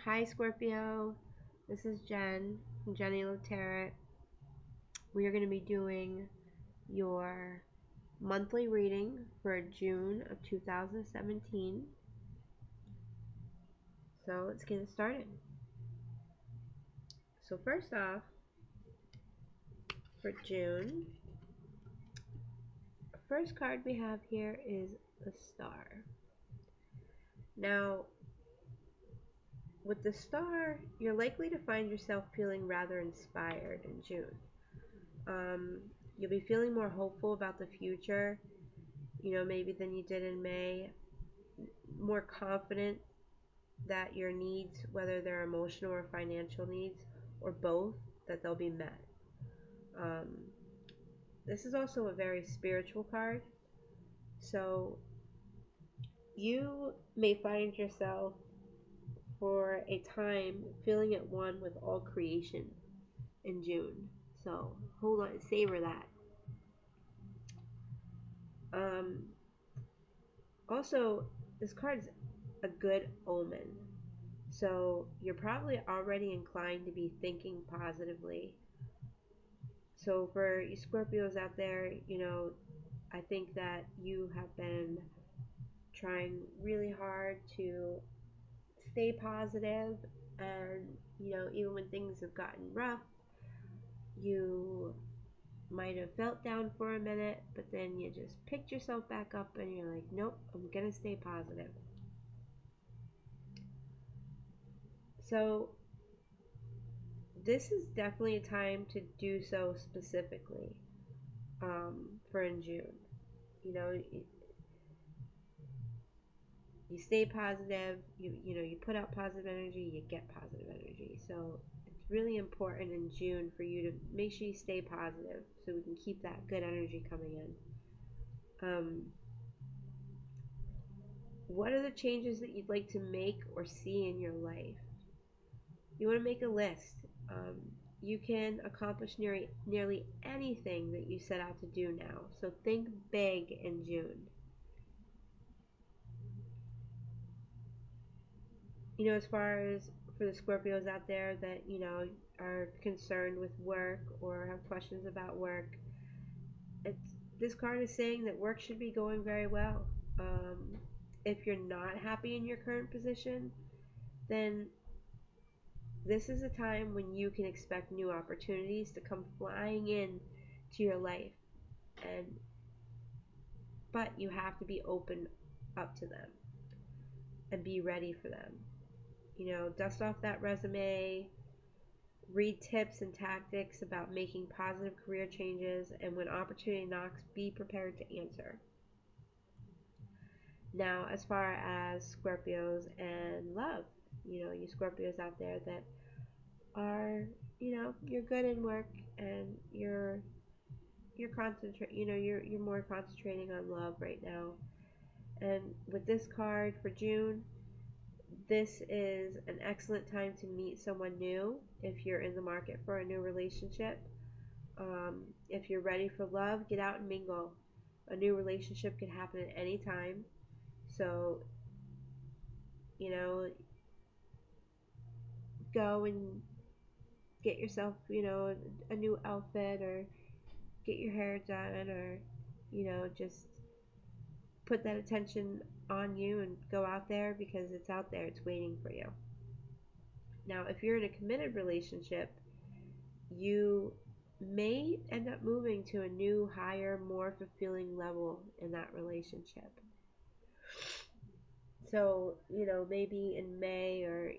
Hi Scorpio, this is Jen from Jenny Tarot. We are going to be doing your monthly reading for June of 2017. So let's get it started. So first off, for June, the first card we have here is the Star. Now, with the Star, you're likely to find yourself feeling rather inspired in June. You'll be feeling more hopeful about the future, maybe than you did in May, more confident that your needs, whether they're emotional or financial needs, or both, that they'll be met. Um, this is also a very spiritual card, so you may find yourself for a time feeling at one with all creation in June. So hold on, savor that. Um, Also, this card's a good omen. So you're probably already inclined to be thinking positively. So for you Scorpios out there, I think that you have been trying really hard to stay positive, and even when things have gotten rough, you might have felt down for a minute, but then you just picked yourself back up and you're like, nope, I'm gonna stay positive. So this is definitely a time to do so specifically, for in June. You stay positive, you put out positive energy, you get positive energy. So it's really important in June for you to make sure you stay positive so we can keep that good energy coming in. What are the changes that you'd like to make or see in your life? You want to make a list. Um, you can accomplish nearly anything that you set out to do now. So think big in June. As far as for the Scorpios out there that, are concerned with work or have questions about work, it's this card is saying that work should be going very well. If you're not happy in your current position, then this is a time when you can expect new opportunities to come flying in to your life, and but you have to be open up to them and be ready for them. Dust off that resume, read tips and tactics about making positive career changes, and when opportunity knocks, be prepared to answer. Now, as far as Scorpios and love, you Scorpios out there that are, you're good in work and you're more concentrating on love right now. And with this card for June, this is an excellent time to meet someone new if you're in the market for a new relationship. If you're ready for love, get out and mingle. A new relationship can happen at any time. So, you know, go and get yourself, a new outfit, or get your hair done, or, just put that attention on you and go out there because it's out there, it's waiting for you. Now, if you're in a committed relationship, you may end up moving to a new, higher, more fulfilling level in that relationship. So, maybe in May, or,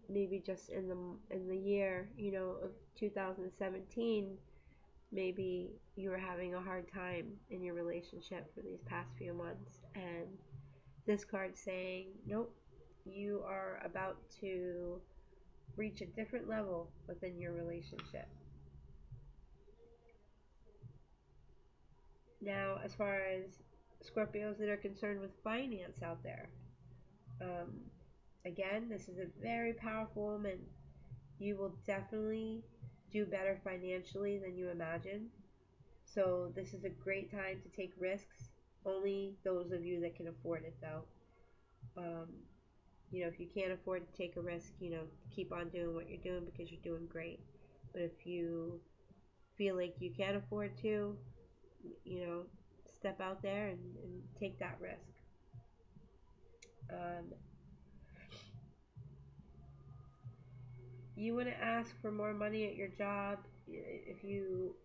maybe just in the year, of 2017, maybe you were having a hard time in your relationship for these past few months, and this card's saying, nope, you are about to reach a different level within your relationship. Now, as far as Scorpios that are concerned with finance out there, um, again, this is a very powerful woman. You will definitely do better financially than you imagine. So this is a great time to take risks. Only those of you that can afford it, though. Um, If you can't afford to take a risk, keep on doing what you're doing because you're doing great. But if you feel like you can't afford to, you know, step out there and take that risk. Um, you want to ask for more money at your job. If you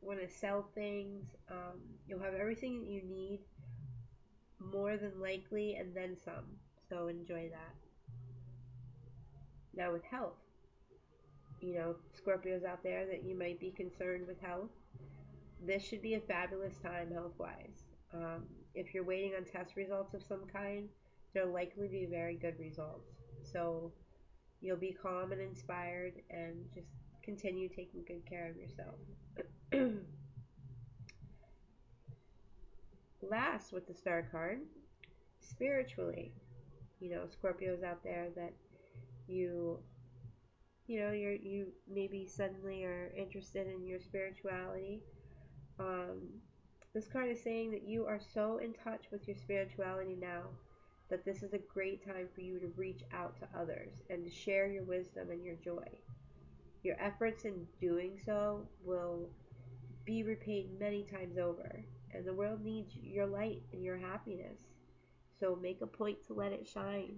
want to sell things, you'll have everything that you need more than likely and then some. So enjoy that. Now, with health, Scorpios out there that you might be concerned with health, this should be a fabulous time health wise. If you're waiting on test results of some kind, they'll likely be very good results. So you'll be calm and inspired and just continue taking good care of yourself. Last with the star card, spiritually, Scorpios out there that you you maybe suddenly are interested in your spirituality. Um, this card is saying that you are so in touch with your spirituality now that this is a great time for you to reach out to others and to share your wisdom and your joy. Your efforts in doing so will be repaid many times over, and the world needs your light and your happiness. So make a point to let it shine.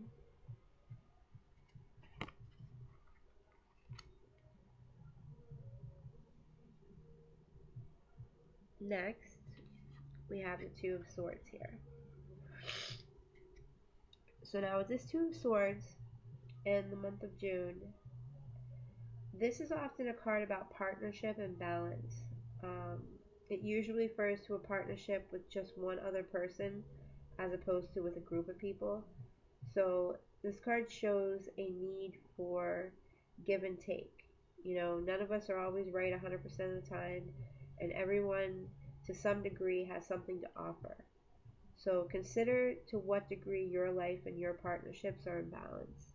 Next, we have the Two of Swords here. So now with this Two of Swords in the month of June, this is often a card about partnership and balance. Um, it usually refers to a partnership with just one other person as opposed to with a group of people. So this card shows a need for give and take. None of us are always right 100% of the time, and everyone to some degree has something to offer. So consider to what degree your life and your partnerships are in balance.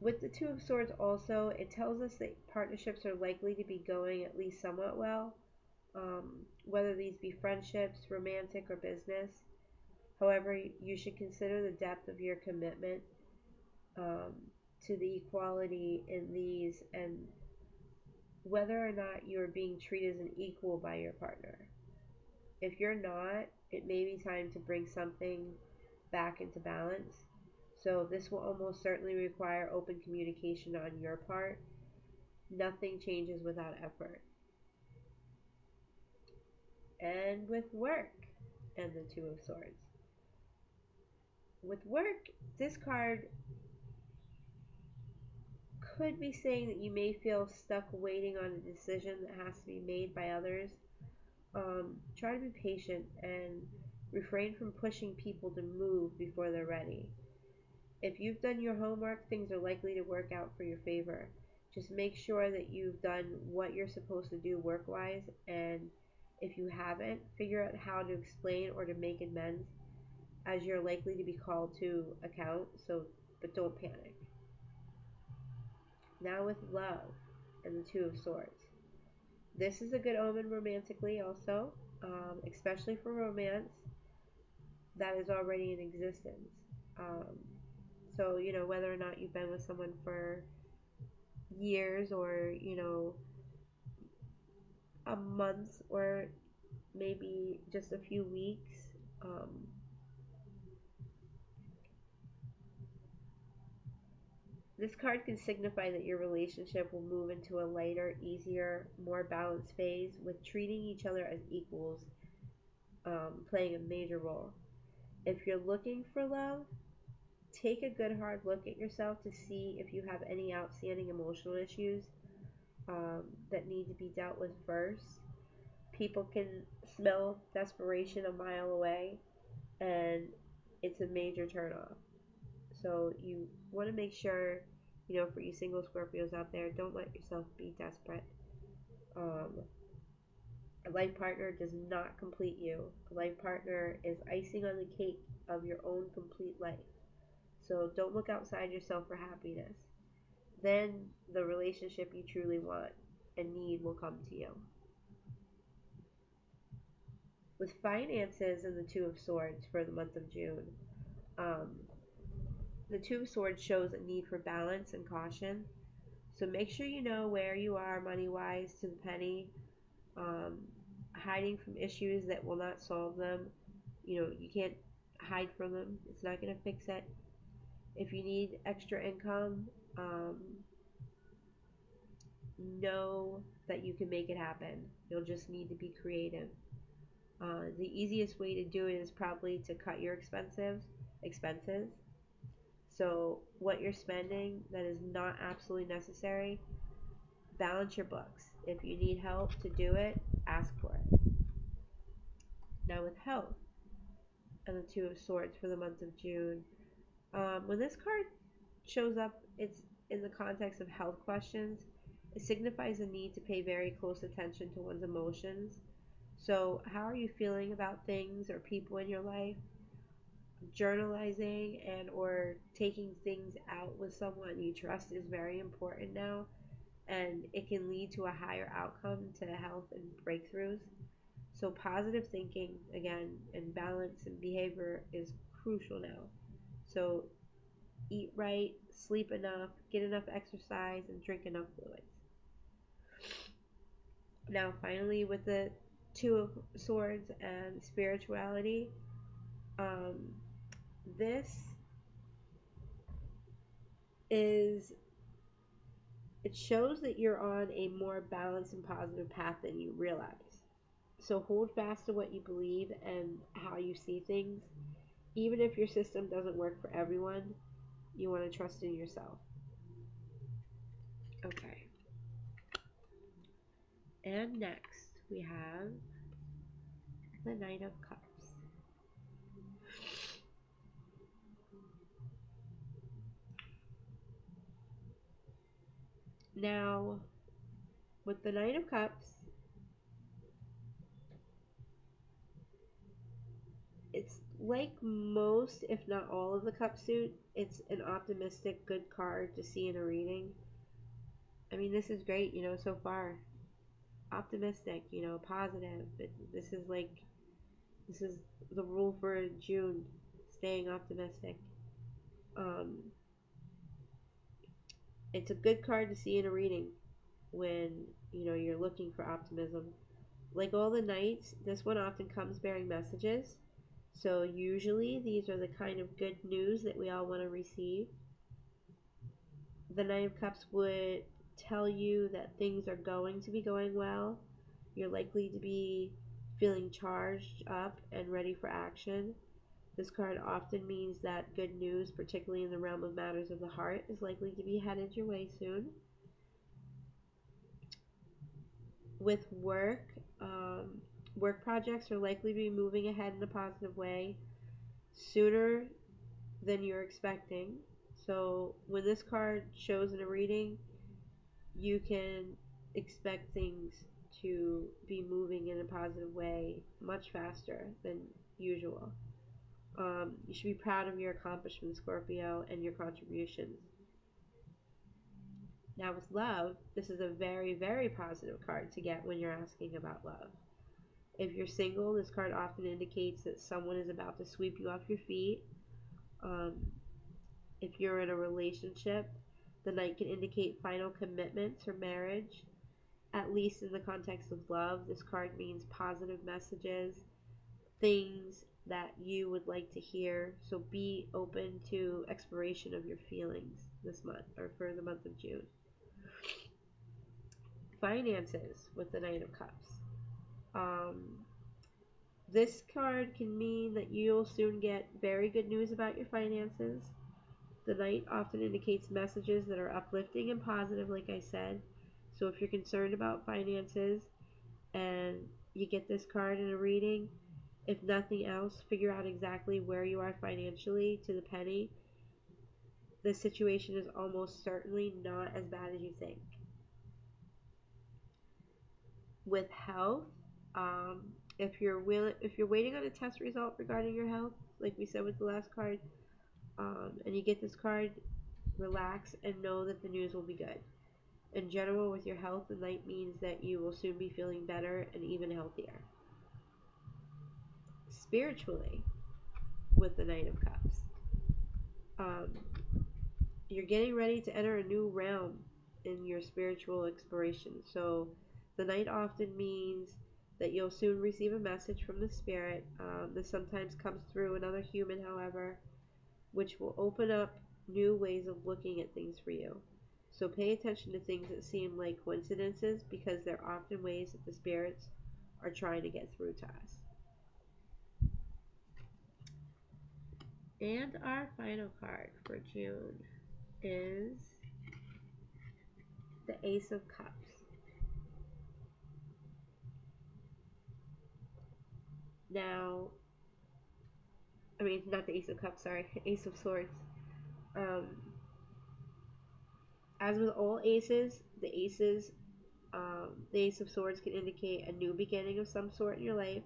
With the Two of Swords also, it tells us that partnerships are likely to be going at least somewhat well, whether these be friendships, romantic, or business. However, you should consider the depth of your commitment um, to the equality in these and whether or not you are being treated as an equal by your partner. If you're not, it may be time to bring something back into balance. So this will almost certainly require open communication on your part. Nothing changes without effort. And with work and the Two of Swords. With work, this card could be saying that you may feel stuck waiting on a decision that has to be made by others. Try to be patient and refrain from pushing people to move before they're ready. If you've done your homework, things are likely to work out for your favor. Just make sure that you've done what you're supposed to do work wise, and if you haven't, figure out how to explain or to make amends as you're likely to be called to account. But don't panic. Now with love and the Two of Swords. This is a good omen romantically also, especially for romance that is already in existence. Um, so, whether or not you've been with someone for years or, a month or maybe just a few weeks, this card can signify that your relationship will move into a lighter, easier, more balanced phase with treating each other as equals playing a major role. If you're looking for love, take a good hard look at yourself to see if you have any outstanding emotional issues that need to be dealt with first. People can smell desperation a mile away, and it's a major turnoff. So you want to make sure, for you single Scorpios out there, don't let yourself be desperate. Um, a life partner does not complete you. A life partner is icing on the cake of your own complete life. So don't look outside yourself for happiness. Then the relationship you truly want and need will come to you. With finances and the Two of Swords for the month of June, um, the Two of Swords shows a need for balance and caution. So make sure you know where you are money wise to the penny. Um, Hiding from issues that will not solve them. You can't hide from them. It's not going to fix it. If you need extra income, um, know that you can make it happen. You'll just need to be creative. The easiest way to do it is probably to cut your expenses. So what you're spending that is not absolutely necessary, balance your books. If you need help to do it, ask for it. Now with health and the Two of Swords for the month of June, when this card shows up, it's in the context of health questions. It signifies a need to pay very close attention to one's emotions. So, how are you feeling about things or people in your life? Journalizing and or taking things out with someone you trust is very important now, and it can lead to a higher outcome to health and breakthroughs. So, positive thinking again and balance and behavior is crucial now. So, eat right, sleep enough, get enough exercise, and drink enough fluids. Now, finally, with the Two of Swords and spirituality, um, this is it shows that you're on a more balanced and positive path than you realize. So hold fast to what you believe and how you see things. Even if your system doesn't work for everyone, you want to trust in yourself. Okay. And next we have the Knight of Cups. Now, with the Knight of Cups, it's like most, if not all, of the Cup suit. It's an optimistic, good card to see in a reading. I mean, this is great, so far. Optimistic, positive. This is the rule for June, staying optimistic. Um, it's a good card to see in a reading when you're looking for optimism. Like all the knights, this one often comes bearing messages. So usually these are the kind of good news that we all want to receive. The Knight of Cups would tell you that things are going to be going well. You're likely to be feeling charged up and ready for action. This card often means that good news, particularly in the realm of matters of the heart, is likely to be headed your way soon. With um, work projects are likely to be moving ahead in a positive way sooner than you're expecting. So when this card shows in a reading, you can expect things to be moving in a positive way much faster than usual. You should be proud of your accomplishments, Scorpio, and your contributions. Now, with love, this is a very, very positive card to get when you're asking about love. If you're single, this card often indicates that someone is about to sweep you off your feet. Um, if you're in a relationship, the knight can indicate final commitments or marriage. At least in the context of love, this card means positive messages, things that you would like to hear. So be open to exploration of your feelings this month or for the month of June. Finances with the Knight of Cups. Um, this card can mean that you'll soon get very good news about your finances. The Knight often indicates messages that are uplifting and positive, like I said. So if you're concerned about finances and you get this card in a reading, if nothing else, figure out exactly where you are financially to the penny. The situation is almost certainly not as bad as you think. With health, um, if you're waiting on a test result regarding your health, like we said with the last card, and you get this card, relax and know that the news will be good. In general, with your health, the night means that you will soon be feeling better and even healthier. spiritually with the Knight of Cups. Um, you're getting ready to enter a new realm in your spiritual exploration. So the Knight often means that you'll soon receive a message from the spirit. This sometimes comes through another human, however, which will open up new ways of looking at things for you. So pay attention to things that seem like coincidences, because they're often ways that the spirits are trying to get through to us. And our final card for June is the Ace of Cups. Now, I mean, not the Ace of Cups, sorry, Ace of Swords. Um, as with all aces, the Ace of Swords can indicate a new beginning of some sort in your life,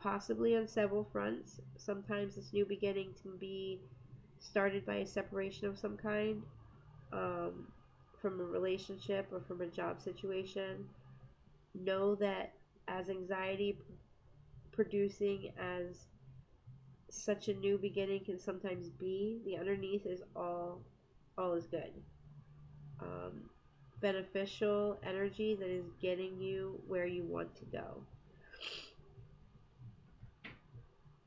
possibly on several fronts. Sometimes this new beginning can be started by a separation of some kind, um, from a relationship or from a job situation. Know that as anxiety producing as such a new beginning can sometimes be, the underneath is all is good. Um, beneficial energy that is getting you where you want to go.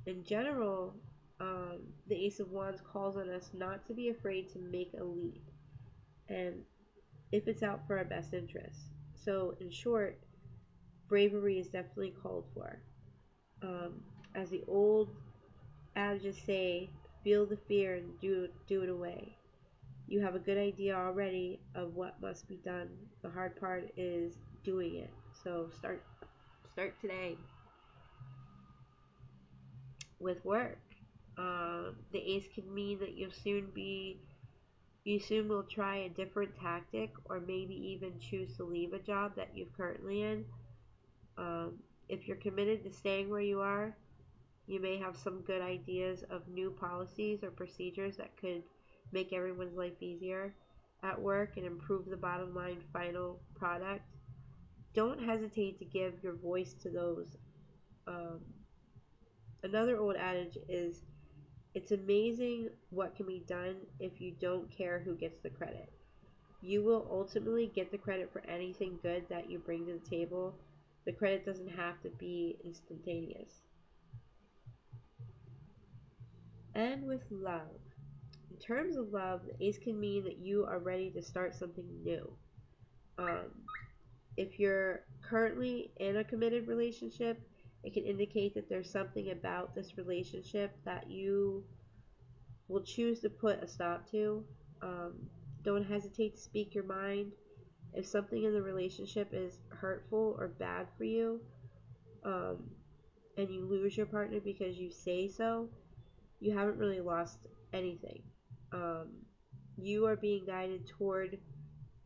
In general, the Ace of Wands calls on us not to be afraid to make a leap, and if it's out for our best interests. So, in short, bravery is definitely called for. As the old adages say, feel the fear and do it away. You have a good idea already of what must be done. The hard part is doing it. So start today. With work, the ace can mean that you soon will try a different tactic, or maybe even choose to leave a job that you're currently in. If you're committed to staying where you are, you may have some good ideas of new policies or procedures that could make everyone's life easier at work and improve the bottom line final product. Don't hesitate to give your voice to those. Um, Another old adage is, it's amazing what can be done if you don't care who gets the credit. You will ultimately get the credit for anything good that you bring to the table. The credit doesn't have to be instantaneous. And with love. In terms of love, the ace can mean that you are ready to start something new. Um, if you're currently in a committed relationship, it can indicate that there's something about this relationship that you will choose to put a stop to. Um, don't hesitate to speak your mind. If something in the relationship is hurtful or bad for you, um, and you lose your partner because you say so, you haven't really lost anything. Um, you are being guided toward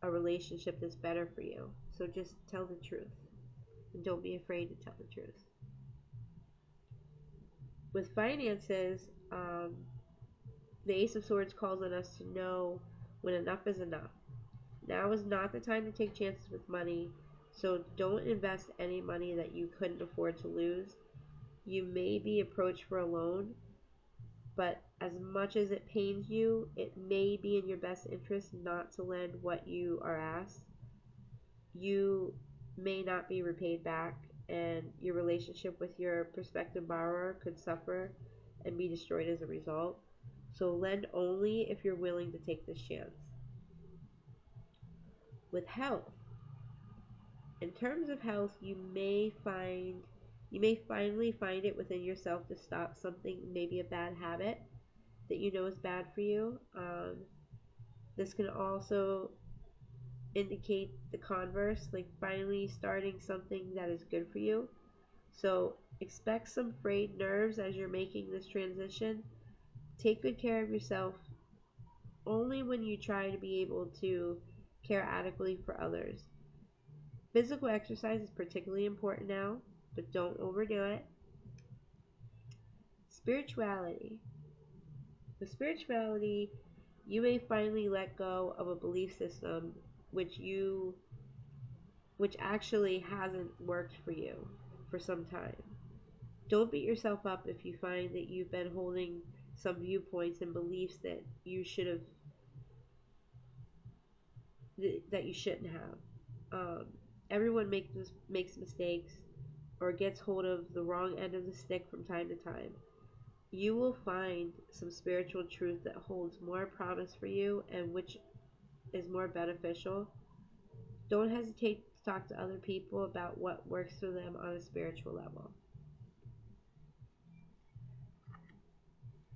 a relationship that's better for you. So just tell the truth. And don't be afraid to tell the truth. With finances, the Ace of Swords calls on us to know when enough is enough. Now is not the time to take chances with money, so don't invest any money that you couldn't afford to lose. You may be approached for a loan, but as much as it pains you, it may be in your best interest not to lend what you are asked. You may not be repaid back, and your relationship with your prospective borrower could suffer and be destroyed as a result. So lend only if you're willing to take this chance. With health, in terms of health, you may finally find it within yourself to stop something, maybe a bad habit that you know is bad for you. This can also indicate the converse, like finally starting something that is good for you. So expect some frayed nerves as you're making this transition. Take good care of yourself only when you try to be able to care adequately for others. Physical exercise is particularly important now, but don't overdo it. Spirituality. With spirituality, you may finally let go of a belief system which you which actually hasn't worked for you for some time. Don't beat yourself up if you find that you've been holding some viewpoints and beliefs that you should have that you shouldn't have. Everyone makes mistakes or gets hold of the wrong end of the stick from time to time. You will find some spiritual truth that holds more promise for you and which is more beneficial. Don't hesitate to talk to other people about what works for them on a spiritual level.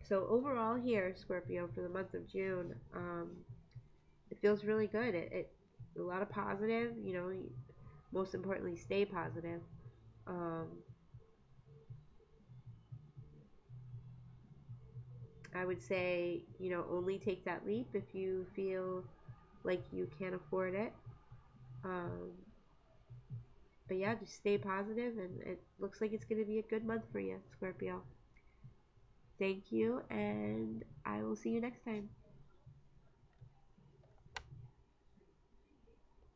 So overall here, Scorpio, for the month of June, it feels really good. It a lot of positive. Most importantly, stay positive. Um, I would say, only take that leap if you feel like you can't afford it. Um, but yeah, just stay positive, and it looks like it's going to be a good month for you, Scorpio. Thank you, and I will see you next time.